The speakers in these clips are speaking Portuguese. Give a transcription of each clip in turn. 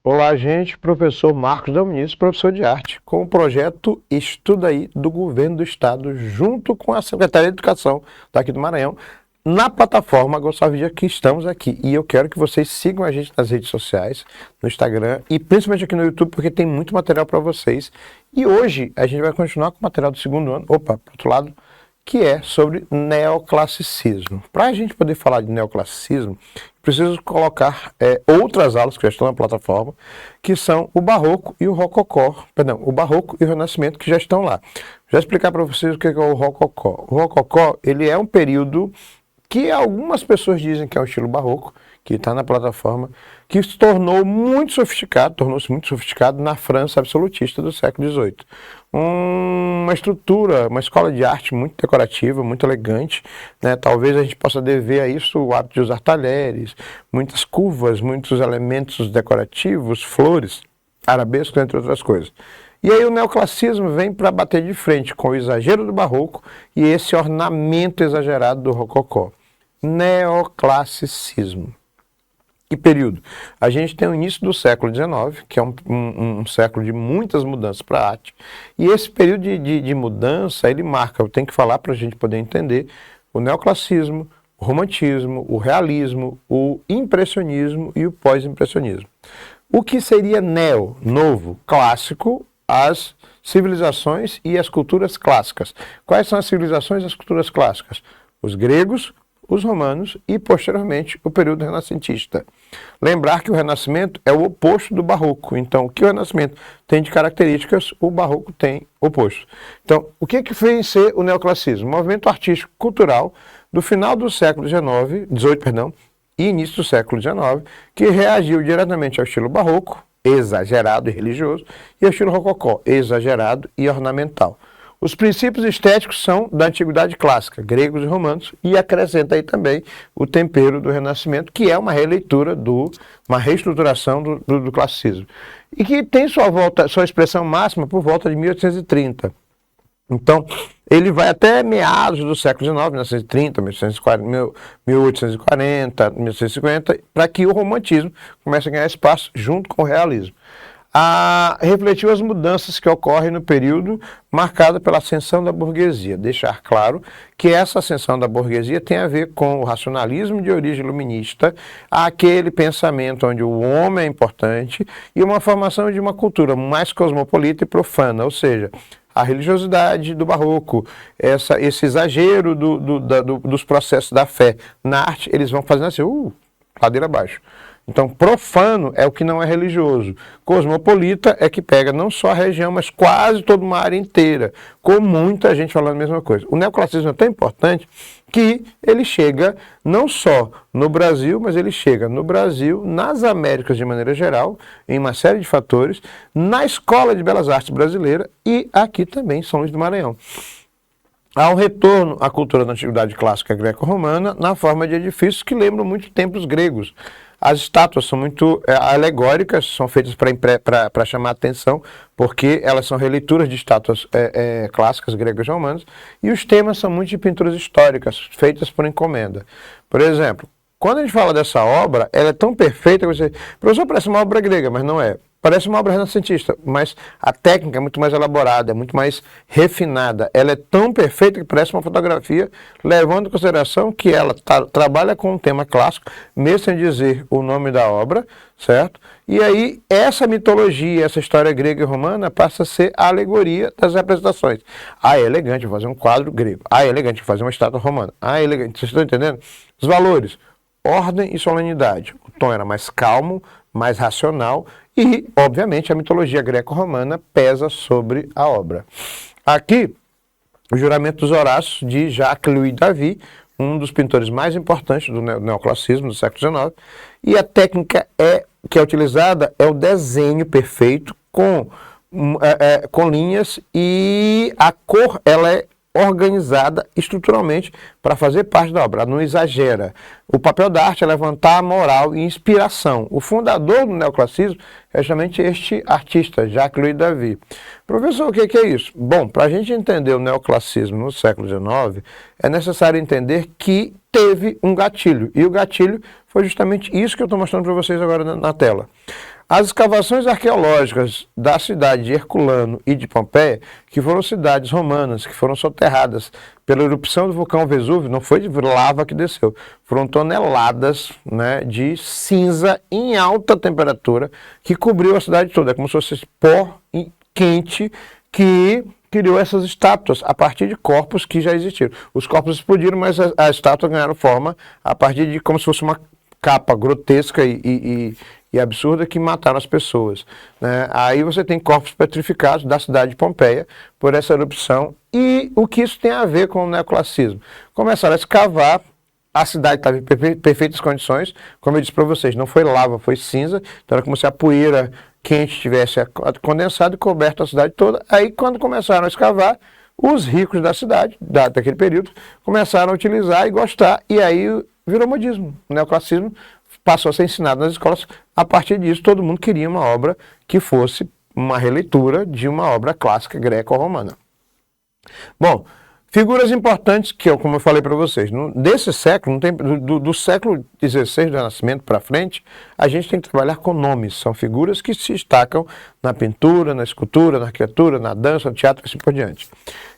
Olá, gente. Professor Marcos Dalminiz, professor de arte, com o projeto Estuda Aí do Governo do Estado, junto com a Secretaria de Educação daqui do Maranhão, na plataforma Gonçalves que estamos aqui. E eu quero que vocês sigam a gente nas redes sociais, no Instagram e principalmente aqui no YouTube, porque tem muito material para vocês. E hoje a gente vai continuar com o material do segundo ano, para outro lado, que é sobre neoclassicismo. Para a gente poder falar de neoclassicismo, preciso colocar outras aulas que já estão na plataforma, que são o Barroco e o Rococó, perdão, o Barroco e o Renascimento, que já estão lá. Já explicar para vocês o que é o Rococó. O Rococó, ele é um período que algumas pessoas dizem que é o estilo barroco, que está na plataforma, que se tornou muito sofisticado, tornou-se muito sofisticado na França absolutista do século XVIII. Uma estrutura, uma escola de arte muito decorativa, muito elegante, né? Talvez a gente possa dever a isso o hábito de usar talheres, muitas curvas, muitos elementos decorativos, flores, arabescos, entre outras coisas. E aí o neoclassicismo vem para bater de frente com o exagero do barroco e esse ornamento exagerado do rococó. Neoclassicismo. Que período? A gente tem o início do século XIX, que é um século de muitas mudanças para a arte, e esse período de mudança, ele marca, eu tenho que falar para a gente poder entender, o neoclassicismo, o romantismo, o realismo, o impressionismo e o pós-impressionismo. O que seria neo, novo, clássico, as civilizações e as culturas clássicas. Quais são as civilizações e as culturas clássicas? Os gregos, os romanos e, posteriormente, o período renascentista. Lembrar que o Renascimento é o oposto do Barroco. Então, o que o Renascimento tem de características, o Barroco tem oposto. Então, o que fez ser o neoclassicismo? Um movimento artístico cultural do final do século XVIII, e início do século XIX, que reagiu diretamente ao estilo barroco, exagerado e religioso, e ao estilo rococó, exagerado e ornamental. Os princípios estéticos são da antiguidade clássica, gregos e romanos, e acrescenta aí também o tempero do Renascimento, que é uma releitura, uma reestruturação do classicismo. E que tem sua expressão máxima por volta de 1830. Então, ele vai até meados do século XIX, 1930, 1840, 1850, para que o romantismo comece a ganhar espaço junto com o realismo. Refletiu as mudanças que ocorrem no período marcado pela ascensão da burguesia. Deixar claro que essa ascensão da burguesia tem a ver com o racionalismo de origem iluminista, aquele pensamento onde o homem é importante e uma formação de uma cultura mais cosmopolita e profana, ou seja, a religiosidade do barroco, esse exagero dos processos da fé na arte, eles vão fazendo assim, ladeira abaixo. Então, profano é o que não é religioso. Cosmopolita é que pega não só a região, mas quase toda uma área inteira, com muita gente falando a mesma coisa. O neoclassicismo é tão importante que ele chega não só no Brasil, mas ele chega no Brasil, nas Américas de maneira geral, em uma série de fatores, na Escola de Belas Artes brasileira e aqui também em São Luís do Maranhão. Há um retorno à cultura da antiguidade clássica greco-romana na forma de edifícios que lembram muito templos gregos. As estátuas são muito alegóricas, são feitas para chamar a atenção, porque elas são releituras de estátuas clássicas gregas e romanas, e os temas são muito de pinturas históricas, feitas por encomenda. Por exemplo, quando a gente fala dessa obra, ela é tão perfeita que você... Professor, parece uma obra grega, mas não é. Parece uma obra renascentista, mas a técnica é muito mais elaborada, é muito mais refinada. Ela é tão perfeita que parece uma fotografia, levando em consideração que ela trabalha com um tema clássico, mesmo sem dizer o nome da obra, certo? E aí, essa mitologia, essa história grega e romana passa a ser a alegoria das representações. É elegante fazer um quadro grego. É elegante fazer uma estátua romana. É elegante. Vocês estão entendendo? Os valores. Ordem e solenidade. O tom era mais calmo, mais racional e, obviamente, a mitologia greco-romana pesa sobre a obra. Aqui, o Juramento dos Horácios, de Jacques-Louis David, um dos pintores mais importantes do neoclassicismo do século XIX, e a técnica que é utilizada é o desenho perfeito com linhas, e a cor ela é organizada estruturalmente para fazer parte da obra, ela não exagera. O papel da arte é levantar a moral e inspiração. O fundador do neoclassicismo é justamente este artista, Jacques-Louis David. Professor, o que é isso? Bom, para a gente entender o neoclassicismo no século XIX, é necessário entender que teve um gatilho, e o gatilho foi justamente isso que eu estou mostrando para vocês agora na tela. As escavações arqueológicas da cidade de Herculano e de Pompeia, que foram cidades romanas, que foram soterradas pela erupção do vulcão Vesúvio, não foi de lava que desceu, foram toneladas, né, de cinza em alta temperatura que cobriu a cidade toda. É como se fosse pó quente que criou essas estátuas a partir de corpos que já existiram. Os corpos explodiram, mas as estátuas ganharam forma a partir de como se fosse uma capa grotesca e absurda que mataram as pessoas, né? Aí você tem corpos petrificados da cidade de Pompeia por essa erupção. E o que isso tem a ver com o neoclassicismo? Começaram a escavar, a cidade estava em perfeitas condições, como eu disse para vocês, não foi lava, foi cinza, então era como se a poeira quente tivesse condensado e coberto a cidade toda. Aí quando começaram a escavar, os ricos da cidade, daquele período, começaram a utilizar e gostar, e aí virou modismo. O neoclassicismo passou a ser ensinado nas escolas. A partir disso, todo mundo queria uma obra que fosse uma releitura de uma obra clássica greco-romana. Bom, figuras importantes que, como eu falei para vocês, desse século, do século XVI do Renascimento para frente, a gente tem que trabalhar com nomes. São figuras que se destacam na pintura, na escultura, na arquitetura, na dança, no teatro e assim por diante.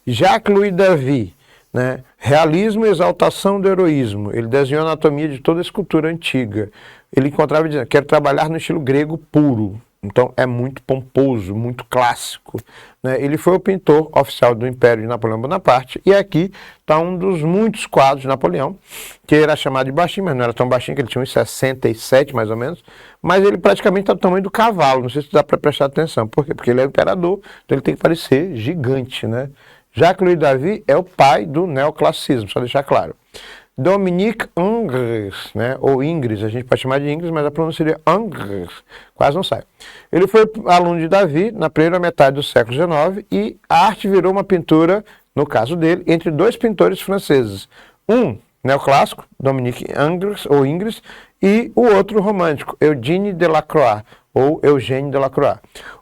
Jacques-Louis David, né? Realismo e exaltação do heroísmo. Ele desenhou a anatomia de toda a escultura antiga. Ele encontrava dizendo, quero trabalhar no estilo grego puro. Então é muito pomposo, muito clássico, né? Ele foi o pintor oficial do Império de Napoleão Bonaparte. E aqui está um dos muitos quadros de Napoleão, que era chamado de baixinho, mas não era tão baixinho, que ele tinha uns 67 mais ou menos. Mas ele praticamente está do tamanho do cavalo. Não sei se dá para prestar atenção. Por quê? Porque ele é o imperador, então ele tem que parecer gigante, né? Jacques-Louis David é o pai do neoclassicismo, só deixar claro. Dominique Ingres, né, ou Ingres, a gente pode chamar de Ingres, mas a pronúncia seria Ingres, quase não sai. Ele foi aluno de David na primeira metade do século XIX e a arte virou uma pintura, no caso dele, entre dois pintores franceses. Um neoclássico, Dominique Ingres, ou Ingres, e o outro romântico, Eugène Delacroix, ou Eugène Delacroix.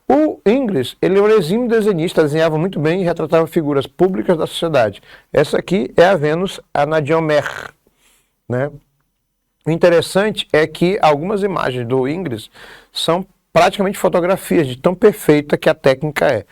O Ingres, ele é um exímio desenhista, desenhava muito bem e retratava figuras públicas da sociedade. Essa aqui é a Vênus Anadyomene, né? O interessante é que algumas imagens do Ingres são praticamente fotografias, de tão perfeita que a técnica é.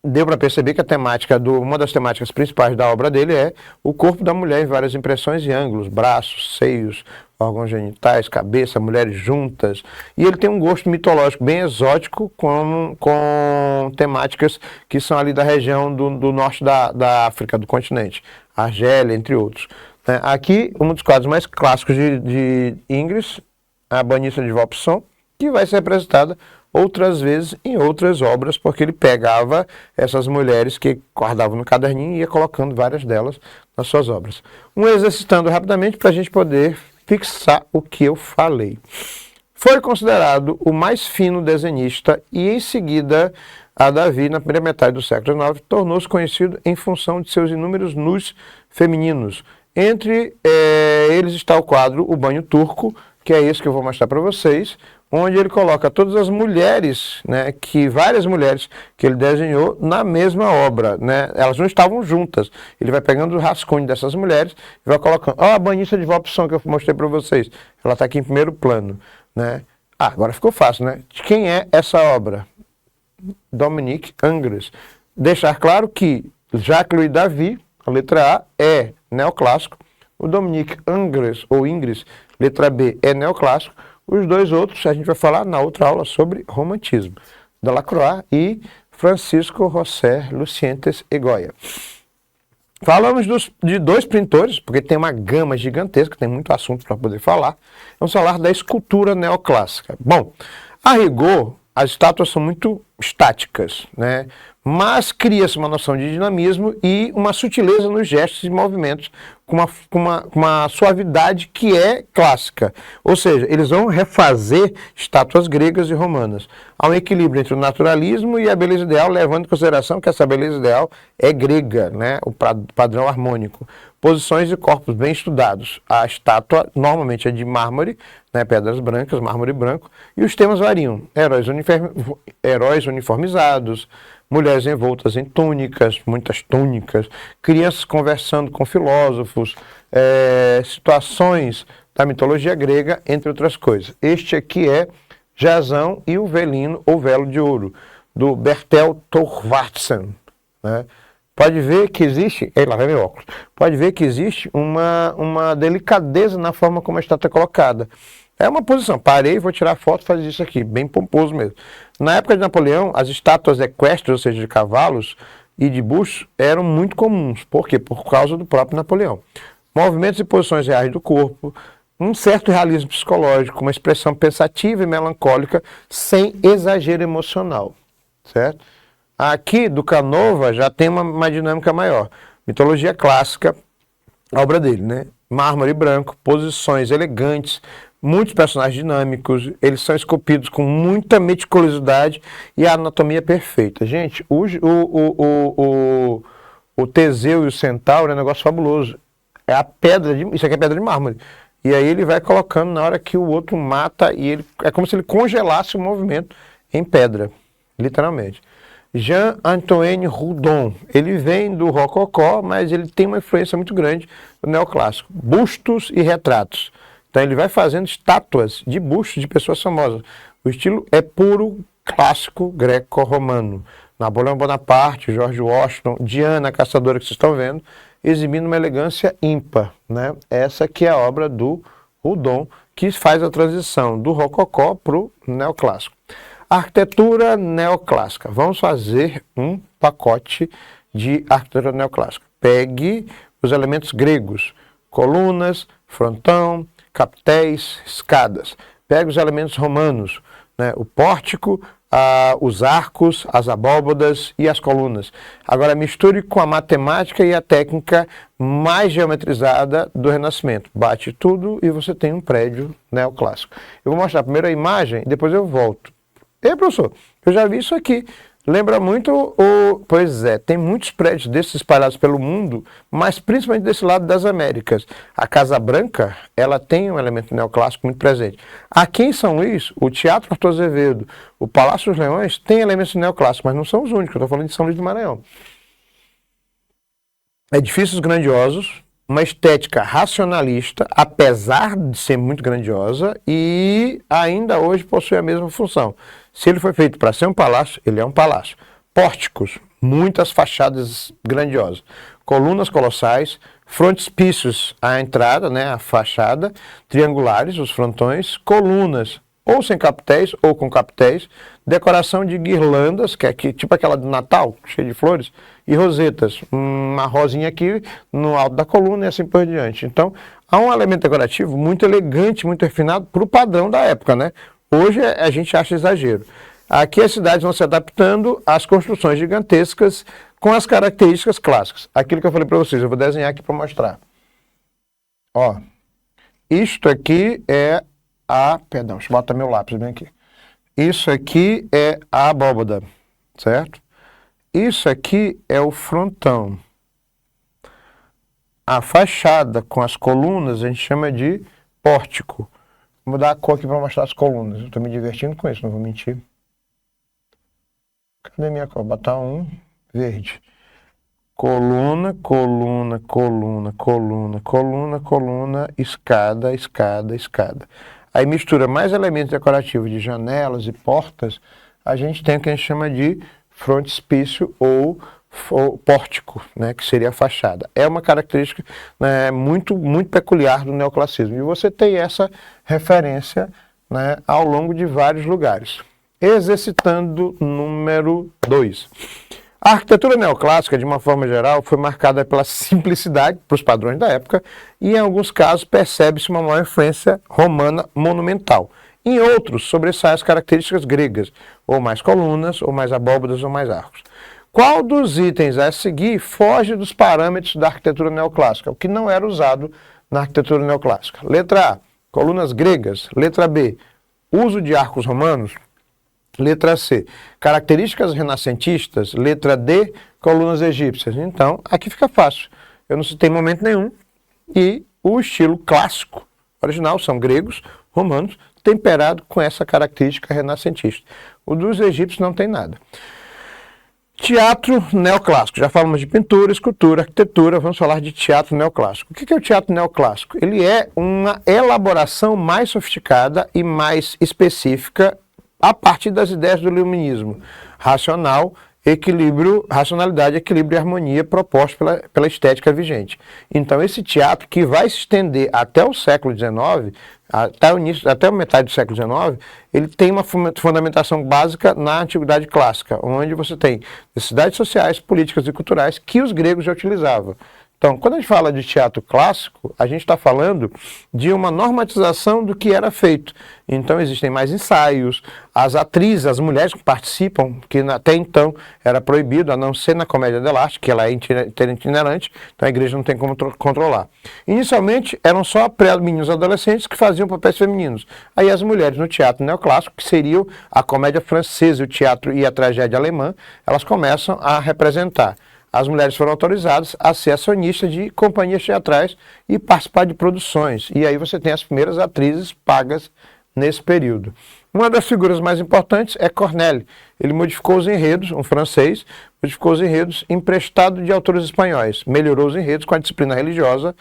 Deu para perceber que a temática uma das temáticas principais da obra dele é o corpo da mulher em várias impressões e ângulos, braços, seios, órgãos genitais, cabeça, mulheres juntas. E ele tem um gosto mitológico bem exótico com temáticas que são ali da região do norte da África, do continente, Argélia, entre outros. Aqui, um dos quadros mais clássicos de Ingres, a Banista de Vauxhall, que vai ser representada outras vezes em outras obras, porque ele pegava essas mulheres que guardavam no caderninho e ia colocando várias delas nas suas obras. Exercitando rapidamente para a gente poder fixar o que eu falei. Foi considerado o mais fino desenhista e, em seguida, a David, na primeira metade do século XIX, tornou-se conhecido em função de seus inúmeros nus femininos. Entre eles está o quadro O Banho Turco, que é esse que eu vou mostrar para vocês, onde ele coloca todas as mulheres, né, várias mulheres que ele desenhou na mesma obra, né? Elas não estavam juntas. Ele vai pegando o rascunho dessas mulheres e vai colocando. Ó, a Banista de Vauxhall que eu mostrei para vocês. Ela está aqui em primeiro plano, né? Agora ficou fácil, né? De quem é essa obra? Dominique Ingres. Deixar claro que Jacques-Louis David, a letra A, é neoclássico. O Dominique Ingres, ou Ingres, letra B, é neoclássico. Os dois outros a gente vai falar na outra aula sobre romantismo. Delacroix e Francisco José Lucientes e Goya. Falamos de dois pintores, porque tem uma gama gigantesca, tem muito assunto para poder falar. Vamos falar da escultura neoclássica. Bom, a rigor, as estátuas são muito estáticas, né? Mas cria-se uma noção de dinamismo e uma sutileza nos gestos e movimentos, com uma suavidade que é clássica. Ou seja, eles vão refazer estátuas gregas e romanas. Há um equilíbrio entre o naturalismo e a beleza ideal, levando em consideração que essa beleza ideal é grega, né? O padrão harmônico. Posições e corpos bem estudados. A estátua normalmente é de mármore, né? Pedras brancas, mármore branco, e os temas variam. Heróis uniformizados, mulheres envoltas em túnicas, muitas túnicas, crianças conversando com filósofos, situações da mitologia grega, entre outras coisas. Este aqui é Jazão e o Velino ou Velo de Ouro, do Bertel Thorvaldsen, né? Pode ver que existe, lá vai meu óculos, pode ver que existe uma delicadeza na forma como a estátua é colocada. É uma posição, parei, vou tirar foto, fazer isso aqui, bem pomposo mesmo. Na época de Napoleão, as estátuas equestres, ou seja, de cavalos e de bustos, eram muito comuns. Por quê? Por causa do próprio Napoleão. Movimentos e posições reais do corpo, um certo realismo psicológico, uma expressão pensativa e melancólica, sem exagero emocional, certo? Aqui, do Canova, já tem uma dinâmica maior. Mitologia clássica, a obra dele, né? Mármore branco, posições elegantes, muitos personagens dinâmicos, eles são esculpidos com muita meticulosidade e a anatomia perfeita. Gente, o Teseu e o Centauro é um negócio fabuloso. É a pedra isso aqui é pedra de mármore. E aí ele vai colocando na hora que o outro mata e ele é como se ele congelasse o movimento em pedra, literalmente. Jean-Antoine Houdon, ele vem do Rococó, mas ele tem uma influência muito grande do neoclássico. Bustos e retratos. Então ele vai fazendo estátuas de bustos de pessoas famosas. O estilo é puro clássico greco-romano. Napoleão Bonaparte, George Washington, Diana, a caçadora que vocês estão vendo, exibindo uma elegância ímpar, né? Essa que é a obra do Houdon, que faz a transição do Rococó para o neoclássico. Arquitetura neoclássica. Vamos fazer um pacote de arquitetura neoclássica. Pegue os elementos gregos, colunas, frontão, captéis, escadas. Pegue os elementos romanos, né? O pórtico, os arcos, as abóbadas e as colunas. Agora misture com a matemática e a técnica mais geometrizada do Renascimento. Bate tudo e você tem um prédio neoclássico. Eu vou mostrar primeiro a imagem, depois eu volto. Professor, eu já vi isso aqui. Lembra muito Pois é, tem muitos prédios desses espalhados pelo mundo, mas principalmente desse lado das Américas. A Casa Branca, ela tem um elemento neoclássico muito presente. Aqui em São Luís, o Teatro Arthur Azevedo, o Palácio dos Leões, tem elementos neoclássicos, mas não são os únicos. Eu estou falando de São Luís do Maranhão. Edifícios grandiosos, uma estética racionalista, apesar de ser muito grandiosa, e ainda hoje possui a mesma função. Se ele foi feito para ser um palácio, ele é um palácio. Pórticos, muitas fachadas grandiosas. Colunas colossais, frontispícios à entrada, né, a fachada, triangulares, os frontões, colunas, ou sem capitéis, ou com capitéis, decoração de guirlandas, que é aqui, tipo aquela do Natal, cheia de flores, e rosetas, uma rosinha aqui no alto da coluna e assim por diante. Então, há um elemento decorativo muito elegante, muito refinado para o padrão da época, né? Hoje a gente acha exagero. Aqui as cidades vão se adaptando às construções gigantescas com as características clássicas. Aquilo que eu falei para vocês, eu vou desenhar aqui para mostrar. Ó, isto aqui é perdão, deixa eu botar meu lápis bem aqui. Isso aqui é a abóbada, certo? Isso aqui é o frontão. A fachada com as colunas a gente chama de pórtico. Vou mudar a cor aqui para mostrar as colunas. Eu estou me divertindo com isso, não vou mentir. Cadê minha cor? Vou botar um verde. Coluna, coluna, coluna, coluna, coluna, coluna, escada, escada, escada. Aí mistura mais elementos decorativos de janelas e portas, a gente tem o que a gente chama de frontispício ou pórtico, né, que seria a fachada. É uma característica, né, muito peculiar do neoclassicismo. E você tem essa referência, né, ao longo de vários lugares. Exercitando número 2. A arquitetura neoclássica, de uma forma geral, foi marcada pela simplicidade para os padrões da época e, em alguns casos, percebe-se uma maior influência romana monumental. Em outros, sobressaem as características gregas, ou mais colunas, ou mais abóbadas, ou mais arcos. Qual dos itens a seguir foge dos parâmetros da arquitetura neoclássica, o que não era usado na arquitetura neoclássica? Letra A, colunas gregas. Letra B, uso de arcos romanos. Letra C, características renascentistas. Letra D, colunas egípcias. Então, aqui fica fácil. Eu não citei momento nenhum. E o estilo clássico original são gregos, romanos, temperado com essa característica renascentista. O dos egípcios não tem nada. Teatro neoclássico. Já falamos de pintura, escultura, arquitetura, vamos falar de teatro neoclássico. O que é o teatro neoclássico? Ele é uma elaboração mais sofisticada e mais específica a partir das ideias do iluminismo racional, equilíbrio, racionalidade, equilíbrio e harmonia proposto pela estética vigente. Então, esse teatro, que vai se estender até o século XIX, até a metade do século XIX, ele tem uma fundamentação básica na Antiguidade Clássica, onde você tem necessidades sociais, políticas e culturais que os gregos já utilizavam. Então, quando a gente fala de teatro clássico, a gente está falando de uma normatização do que era feito. Então, existem mais ensaios, as atrizes, as mulheres que participam, que até então era proibido, a não ser na comédia dell'arte, que ela é itinerante, então a igreja não tem como controlar. Inicialmente, eram só meninos adolescentes que faziam papéis femininos. Aí as mulheres no teatro neoclássico, que seriam a comédia francesa, o teatro e a tragédia alemã, elas começam a representar. As mulheres foram autorizadas a ser acionistas de companhias teatrais e participar de produções. E aí você tem as primeiras atrizes pagas nesse período. Uma das figuras mais importantes é Corneille. Ele modificou os enredos, um francês, modificou os enredos emprestado de autores espanhóis. Melhorou os enredos com a disciplina religiosa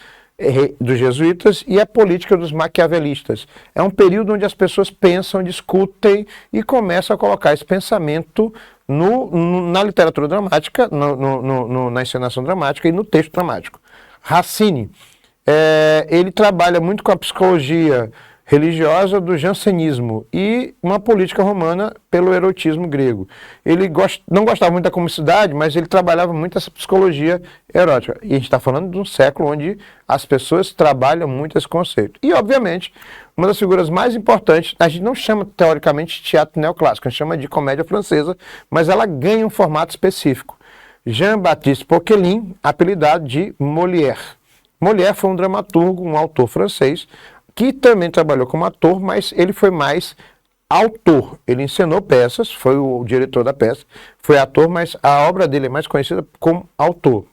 dos jesuítas e a política dos maquiavelistas. É um período onde as pessoas pensam, discutem e começam a colocar esse pensamento na literatura dramática, na encenação dramática e no texto dramático. Racine, ele trabalha muito com a psicologia religiosa do jansenismo e uma política romana pelo erotismo grego. Ele não gostava muito da comicidade, mas ele trabalhava muito essa psicologia erótica. E a gente está falando de um século onde as pessoas trabalham muito esse conceito. E, obviamente, uma das figuras mais importantes, a gente não chama teoricamente de teatro neoclássico, a gente chama de comédia francesa, mas ela ganha um formato específico. Jean-Baptiste Poquelin, apelidado de Molière. Molière foi um dramaturgo, um autor francês, que também trabalhou como ator, mas ele foi mais autor. Ele encenou peças, foi o diretor da peça, foi ator, mas a obra dele é mais conhecida como autor.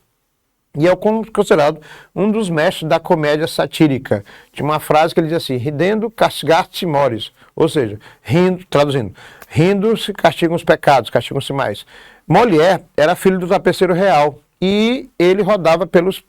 E é considerado um dos mestres da comédia satírica. Tinha uma frase que ele dizia assim: ridendo castigar-se mores, ou seja, rindo, traduzindo, rindo se castigam os pecados, castigam-se mais. Molière era filho do tapeceiro real e ele rodava pelos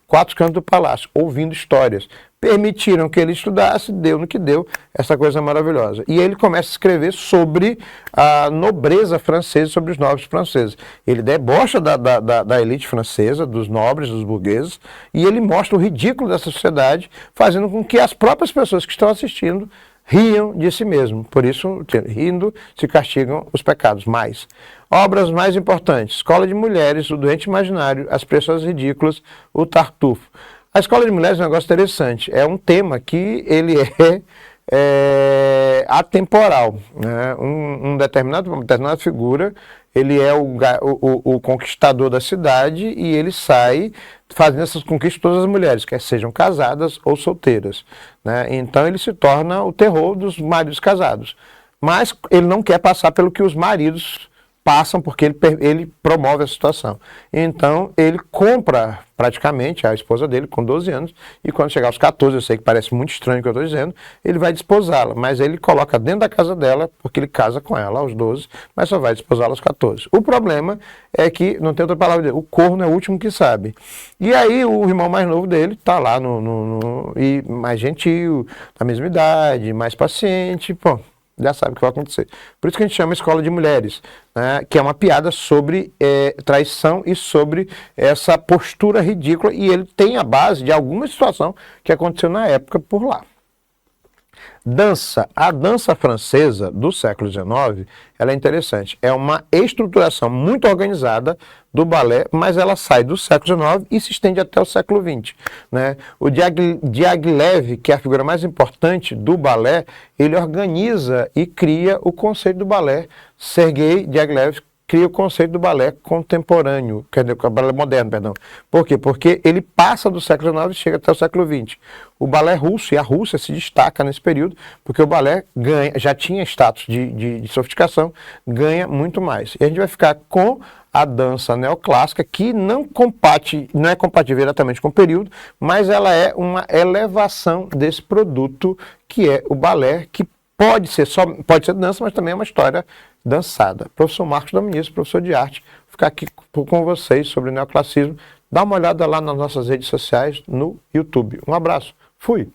quatro cantos do palácio, ouvindo histórias. Permitiram que ele estudasse, deu no que deu, essa coisa maravilhosa. E ele começa a escrever sobre a nobreza francesa, sobre os nobres franceses. Ele debocha da elite francesa, dos nobres, dos burgueses, e ele mostra o ridículo dessa sociedade, fazendo com que as próprias pessoas que estão assistindo riam de si mesmo. Por isso, rindo, se castigam os pecados mais. Obras mais importantes: Escola de Mulheres, O Doente Imaginário, As Pessoas Ridículas, O Tartufo. A Escola de Mulheres é um negócio interessante. É um tema que ele é atemporal. Né? Uma determinada figura, ele é o conquistador da cidade e ele sai fazendo essas conquistas todas as mulheres, quer sejam casadas ou solteiras. Né? Então ele se torna o terror dos maridos casados. Mas ele não quer passar pelo que os maridos passam, porque ele promove a situação. Então, ele compra praticamente a esposa dele com 12 anos, e quando chegar aos 14, eu sei que parece muito estranho o que eu estou dizendo, ele vai desposá-la, mas ele coloca dentro da casa dela, porque ele casa com ela aos 12, mas só vai desposá-la aos 14. O problema é que, não tem outra palavra dele, o corno é o último que sabe. E aí, o irmão mais novo dele está lá, e mais gentil, da mesma idade, mais paciente, pô, já sabe o que vai acontecer. Por isso que a gente chama Escola de Mulheres, né, que é uma piada sobre traição e sobre essa postura ridícula, e ele tem a base de alguma situação que aconteceu na época por lá. Dança. A dança francesa do século XIX, ela é interessante. É uma estruturação muito organizada do balé, mas ela sai do século XIX e se estende até o século XX. Né? O Diaghilev, que é a figura mais importante do balé, ele organiza e cria o conceito do balé. Sergei Diaghilev cria o conceito do balé contemporâneo, quer dizer, o balé moderno, perdão. Por quê? Porque ele passa do século XIX e chega até o século XX. O balé russo, e a Rússia se destaca nesse período, porque o balé já tinha status de sofisticação, ganha muito mais. E a gente vai ficar com a dança neoclássica, que não é compatível diretamente com o período, mas ela é uma elevação desse produto que é o balé, que pode ser dança, mas também é uma história dançada. Professor Marcos Dominici, professor de arte, vou ficar aqui com vocês sobre o neoclassicismo. Dá uma olhada lá nas nossas redes sociais, no YouTube. Um abraço. Fui!